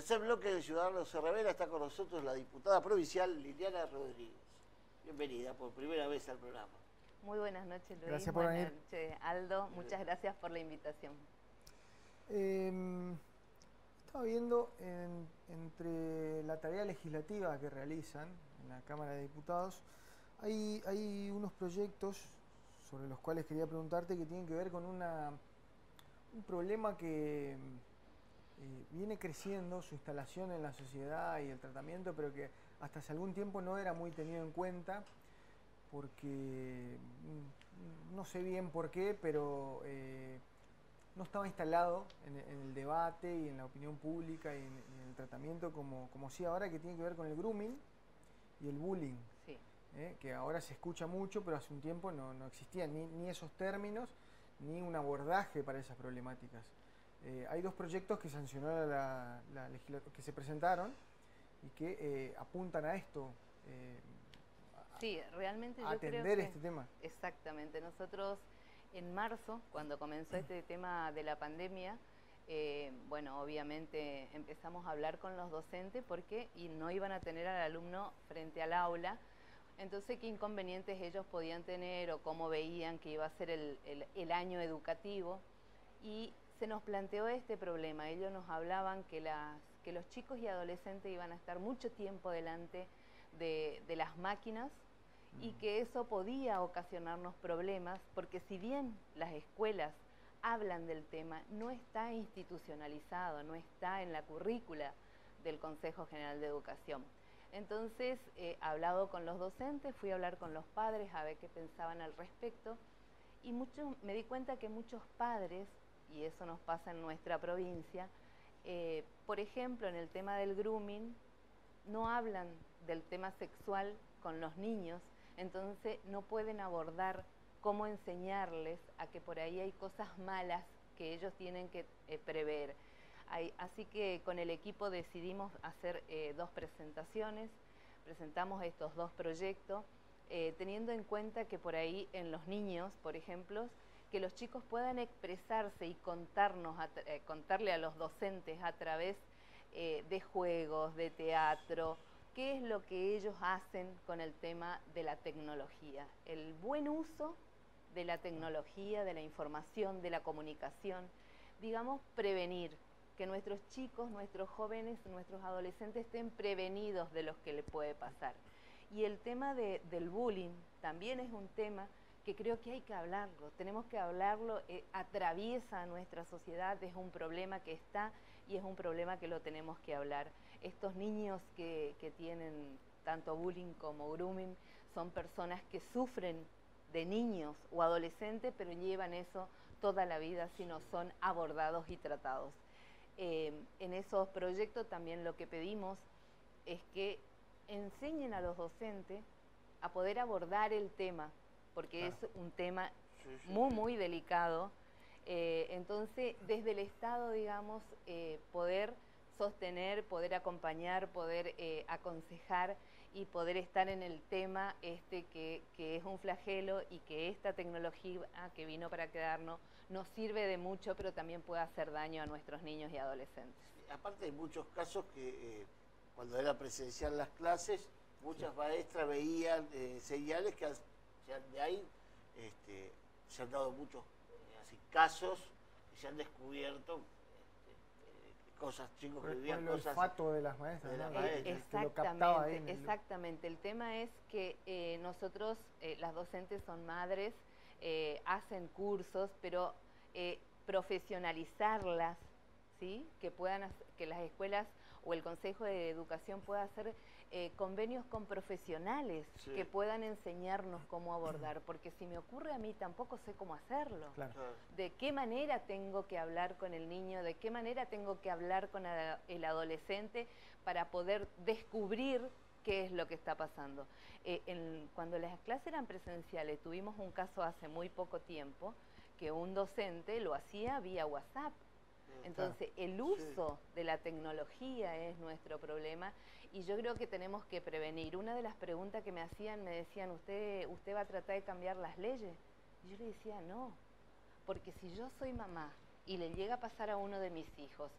tercer bloque de Ciudadanos se Revela está con nosotros la diputada provincial Liliana Rodríguez. Bienvenida por primera vez al programa. Muy buenas noches, Luis. Gracias por venir. Buenas noches, Aldo. Muchas gracias por la invitación. Estaba viendo entre la tarea legislativa que realizan en la Cámara de Diputados, hay unos proyectos sobre los cuales quería preguntarte que tienen que ver con un problema que viene creciendo, su instalación en la sociedad y el tratamiento, pero que hasta hace algún tiempo no era muy tenido en cuenta, porque no sé bien por qué, pero no estaba instalado en el debate y en la opinión pública y en el tratamiento como sí ahora, que tiene que ver con el grooming y el bullying. Sí. Que ahora se escucha mucho, pero hace un tiempo no existían ni esos términos, ni un abordaje para esas problemáticas. Hay dos proyectos que sancionó la legislatura, que se presentaron y que apuntan a esto. Sí, realmente yo atender creo que este tema. Exactamente. Nosotros en marzo, cuando comenzó este tema de la pandemia, bueno, obviamente empezamos a hablar con los docentes y no iban a tener al alumno frente al aula. Entonces, ¿qué inconvenientes ellos podían tener o cómo veían que iba a ser el año educativo? Y se nos planteó este problema. Ellos nos hablaban que los chicos y adolescentes iban a estar mucho tiempo delante de las máquinas y que eso podía ocasionarnos problemas, porque si bien las escuelas hablan del tema, no está institucionalizado, no está en la currícula del Consejo General de Educación. Entonces, hablado con los docentes, fui a hablar con los padres a ver qué pensaban al respecto, y me di cuenta que muchos padres, y eso nos pasa en nuestra provincia, por ejemplo, en el tema del grooming, no hablan del tema sexual con los niños, entonces no pueden abordar cómo enseñarles a que por ahí hay cosas malas que ellos tienen que prever. Así que con el equipo decidimos hacer dos presentaciones, presentamos estos dos proyectos, teniendo en cuenta que por ahí en los niños, por ejemplo, que los chicos puedan expresarse y contarle a los docentes a través de juegos, de teatro, qué es lo que ellos hacen con el tema de la tecnología, el buen uso de la tecnología, de la información, de la comunicación, digamos, prevenir, que nuestros chicos, nuestros jóvenes, nuestros adolescentes estén prevenidos de lo que les puede pasar. Y el tema del bullying también es un tema que creo que hay que hablarlo, tenemos que hablarlo, atraviesa a nuestra sociedad, es un problema que está y es un problema que lo tenemos que hablar. Estos niños que tienen tanto bullying como grooming son personas que sufren de niños o adolescentes, pero llevan eso toda la vida si no son abordados y tratados. En esos proyectos también lo que pedimos es que enseñen a los docentes a poder abordar el tema, porque claro, es un tema muy delicado. Entonces, desde el Estado, digamos, poder sostener, poder acompañar, poder aconsejar y poder estar en el tema que es un flagelo y que esta tecnología que vino para quedarnos nos sirve de mucho, pero también puede hacer daño a nuestros niños y adolescentes. Aparte hay muchos casos que cuando era presencial las clases, muchas maestras veían señales que de ahí se han dado muchos así, casos y se han descubierto cosas, chicos que vivían el cosas... olfato de las maestras, de las ¿no? maestras. Que lo captaba ahí Exactamente. El tema es que nosotros, las docentes son madres, hacen cursos, pero profesionalizarlas, ¿sí? Que las escuelas o el Consejo de Educación pueda hacer convenios con profesionales que puedan enseñarnos cómo abordar, porque si me ocurre a mí tampoco sé cómo hacerlo. Claro. De qué manera tengo que hablar con el niño, de qué manera tengo que hablar con el adolescente para poder descubrir qué es lo que está pasando. Cuando las clases eran presenciales, tuvimos un caso hace muy poco tiempo que un docente lo hacía vía WhatsApp. Entonces, el uso de la tecnología es nuestro problema y yo creo que tenemos que prevenir. Una de las preguntas que me decían, ¿usted va a tratar de cambiar las leyes? Y yo le decía, no, porque si yo soy mamá y le llega a pasar a uno de mis hijos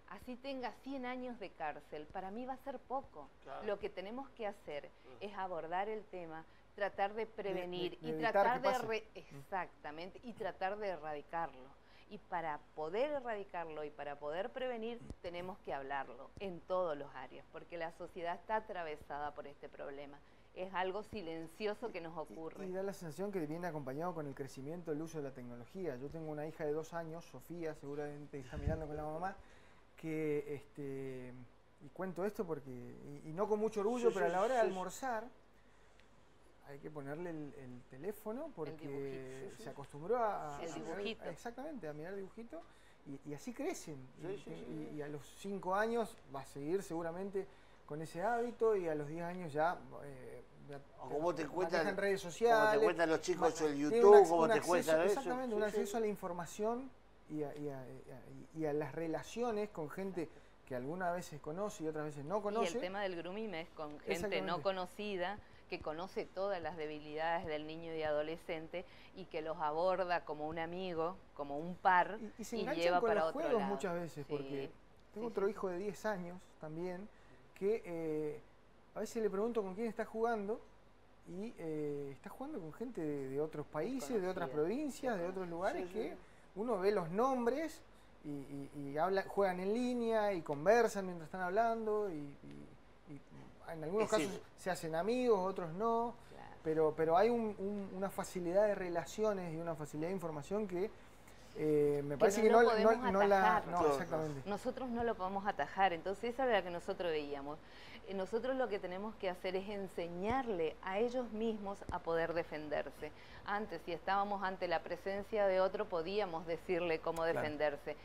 así tenga 100 años de cárcel, para mí va a ser poco. Claro. Lo que tenemos que hacer es abordar el tema, tratar de prevenir de y evitar tratar que de pase. exactamente, y tratar de erradicarlo. Y para poder erradicarlo y para poder prevenir, tenemos que hablarlo en todos los áreas, porque la sociedad está atravesada por este problema. Es algo silencioso que nos ocurre. Y da la sensación que viene acompañado con el crecimiento del uso de la tecnología. Yo tengo una hija de 2 años, Sofía, seguramente está mirando con la mamá, que, y cuento esto porque, y no con mucho orgullo, pero a la hora de almorzar, hay que ponerle el teléfono porque se acostumbró a dibujito. Exactamente, a mirar dibujito y así crecen. Y a los 5 años va a seguir seguramente con ese hábito y a los 10 años ya... o cómo te cuentan en redes sociales, cómo te cuentan los chicos en YouTube, cómo te cuentan eso. Exactamente, un acceso a la información y a las relaciones con gente que algunas veces conoce y otras veces no conoce. Y el tema del grooming es con gente no conocida, que conoce todas las debilidades del niño y adolescente y que los aborda como un amigo, como un par, y se y enganchan lleva con para los otro juegos lado. muchas veces, porque tengo otro hijo de 10 años también, que a veces le pregunto con quién está jugando y está jugando con gente de otros países, de otras provincias, de otros lugares, que uno ve los nombres y juegan en línea y conversan mientras están hablando y en algunos casos se hacen amigos, otros no, pero hay una facilidad de relaciones y una facilidad de información que me parece que no la... No, exactamente. Nosotros no lo podemos atajar, entonces esa es la que nosotros veíamos. Nosotros lo que tenemos que hacer es enseñarle a ellos mismos a poder defenderse. Antes, si estábamos ante la presencia de otro, podíamos decirle cómo defenderse.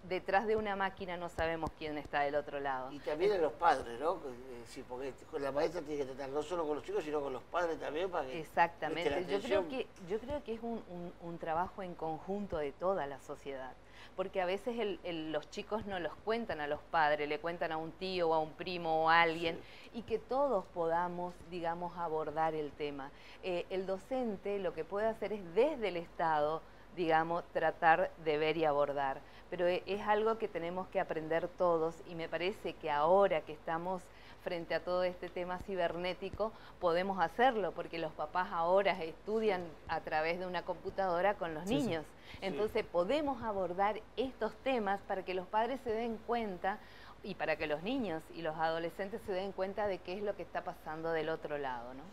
Detrás de una máquina no sabemos quién está del otro lado. Y también a los padres, ¿no? Sí, porque la maestra tiene que tratar no solo con los chicos, sino con los padres también para que... Exactamente. Yo creo que es un trabajo en conjunto de toda la sociedad. Porque a veces los chicos no los cuentan a los padres, le cuentan a un tío o a un primo o a alguien, y que todos podamos, digamos, abordar el tema. El docente lo que puede hacer es desde el Estado, digamos, tratar de ver y abordar. Pero es algo que tenemos que aprender todos y me parece que ahora que estamos frente a todo este tema cibernético, podemos hacerlo, porque los papás ahora estudian a través de una computadora con los niños. Entonces podemos abordar estos temas para que los padres se den cuenta y para que los niños y los adolescentes se den cuenta de qué es lo que está pasando del otro lado, ¿no?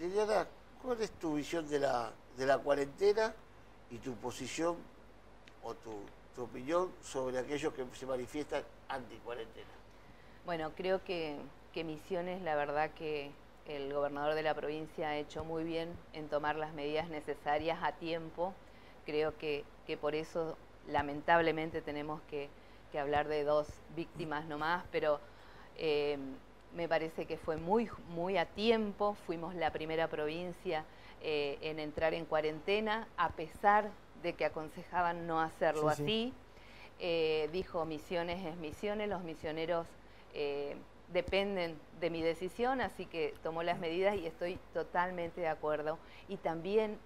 Liliana, ¿cuál es tu visión de la cuarentena y tu posición o tu opinión sobre aquellos que se manifiestan anti-cuarentena? Bueno, creo que Misiones, la verdad que el gobernador de la provincia ha hecho muy bien en tomar las medidas necesarias a tiempo. Creo que por eso lamentablemente tenemos que hablar de 2 víctimas nomás, pero me parece que fue muy a tiempo. Fuimos la primera provincia en entrar en cuarentena, a pesar de que aconsejaban no hacerlo así. Dijo Misiones es Misiones, los misioneros dependen de mi decisión, así que tomó las medidas y estoy totalmente de acuerdo. Y también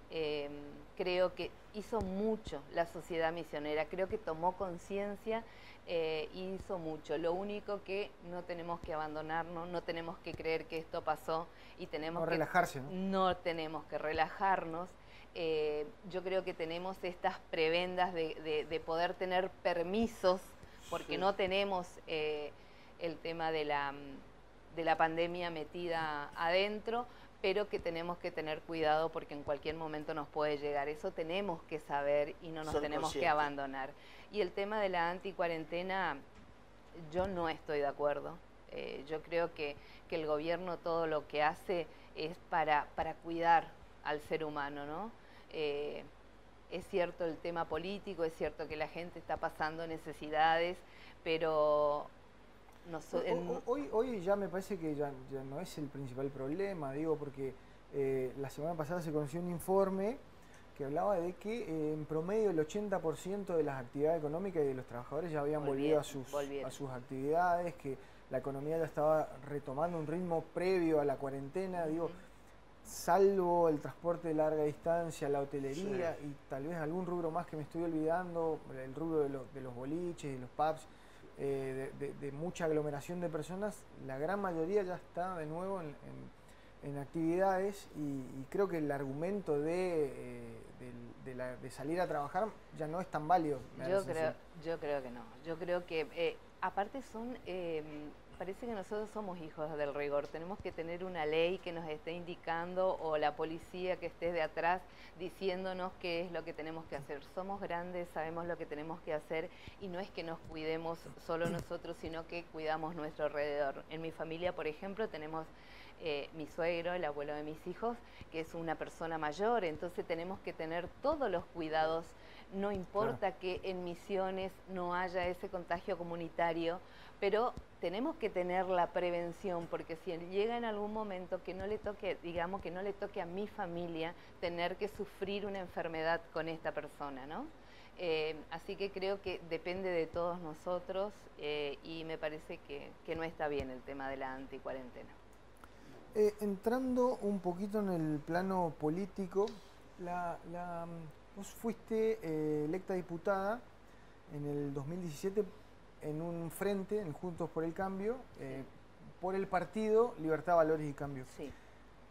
creo que hizo mucho la sociedad misionera, creo que tomó conciencia y hizo mucho. Lo único que no tenemos que abandonarnos, no tenemos que creer que esto pasó y tenemos que relajarse, ¿no? No tenemos que relajarnos. Yo creo que tenemos estas prebendas de poder tener permisos, porque no tenemos el tema de la pandemia metida adentro, pero que tenemos que tener cuidado porque en cualquier momento nos puede llegar. Eso tenemos que saber y no nos tenemos que abandonar. Y el tema de la anticuarentena, yo no estoy de acuerdo. Yo creo que el gobierno todo lo que hace es para cuidar al ser humano, ¿no? Es cierto el tema político, es cierto que la gente está pasando necesidades, pero... Hoy ya me parece que ya no es el principal problema, digo, porque la semana pasada se conoció un informe que hablaba de que en promedio el 80% de las actividades económicas y de los trabajadores ya habían volvido a sus actividades, que la economía ya estaba retomando un ritmo previo a la cuarentena, digo, salvo el transporte de larga distancia, la hotelería y tal vez algún rubro más que me estoy olvidando, el rubro de los boliches y los pubs, de mucha aglomeración de personas, la gran mayoría ya está de nuevo en actividades y creo que el argumento de salir a trabajar ya no es tan válido. Yo creo que no. Yo creo que aparte parece que nosotros somos hijos del rigor. Tenemos que tener una ley que nos esté indicando o la policía que esté de atrás diciéndonos qué es lo que tenemos que hacer. Somos grandes, sabemos lo que tenemos que hacer y no es que nos cuidemos solo nosotros, sino que cuidamos nuestro alrededor. En mi familia, por ejemplo, tenemos mi suegro, el abuelo de mis hijos, que es una persona mayor, entonces tenemos que tener todos los cuidados. No importa que en Misiones no haya ese contagio comunitario, pero tenemos que tener la prevención, porque si llega en algún momento que no le toque, digamos, que no le toque a mi familia tener que sufrir una enfermedad con esta persona, ¿no? Así que creo que depende de todos nosotros y me parece que no está bien el tema de la anticuarentena. Entrando un poquito en el plano político, vos fuiste electa diputada en el 2017 en un frente, en Juntos por el Cambio, por el partido Libertad, Valores y Cambio. Sí.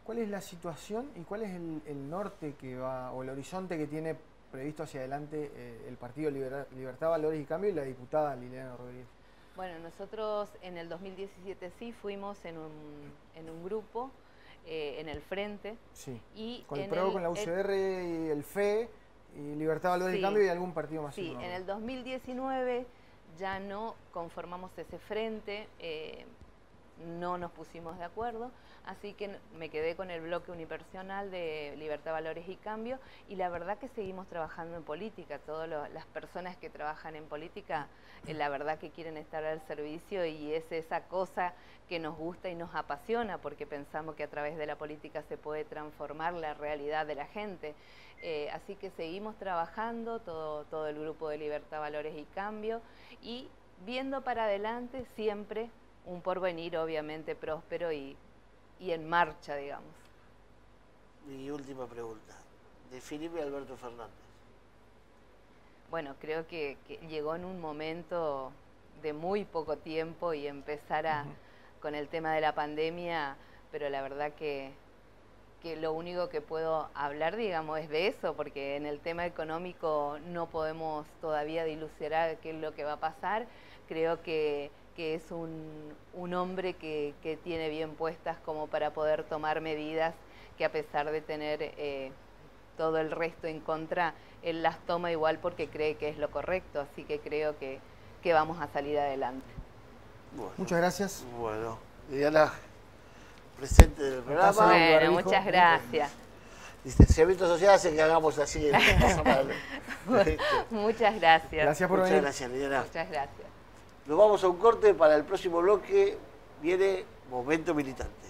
¿Cuál es la situación y cuál es el norte que va, o el horizonte que tiene previsto hacia adelante el partido Libertad, Valores y Cambio y la diputada Liliana Rodríguez? Bueno, nosotros en el 2017 sí fuimos en un grupo, en el frente. Sí, y con el PRO, con la UCR y el FE, y Libertad, Valores y Cambio y algún partido más. Sí, en el 2019 ya no conformamos ese frente, no nos pusimos de acuerdo, así que me quedé con el bloque unipersonal de Libertad, Valores y Cambio y la verdad que seguimos trabajando en política. Todas las personas que trabajan en política, la verdad que quieren estar al servicio y es esa cosa que nos gusta y nos apasiona porque pensamos que a través de la política se puede transformar la realidad de la gente. Así que seguimos trabajando, todo el grupo de Libertad, Valores y Cambio y viendo para adelante siempre un porvenir obviamente próspero y en marcha, digamos. Mi última pregunta. Definime a Alberto Fernández. Bueno, creo que llegó en un momento de muy poco tiempo y empezar con el tema de la pandemia, pero la verdad que lo único que puedo hablar, digamos, es de eso, porque en el tema económico no podemos todavía dilucidar qué es lo que va a pasar. Creo que es un hombre que tiene bien puestas como para poder tomar medidas que a pesar de tener todo el resto en contra, él las toma igual porque cree que es lo correcto, así que creo que vamos a salir adelante. Bueno, muchas gracias. Bueno, Liliana, presente del programa. Bueno, muchas gracias. Distanciamiento social hace que hagamos así. Muchas gracias. Gracias por venir. Muchas gracias, Liliana. Muchas gracias. Nos vamos a un corte. Para el próximo bloque viene Momento Militante.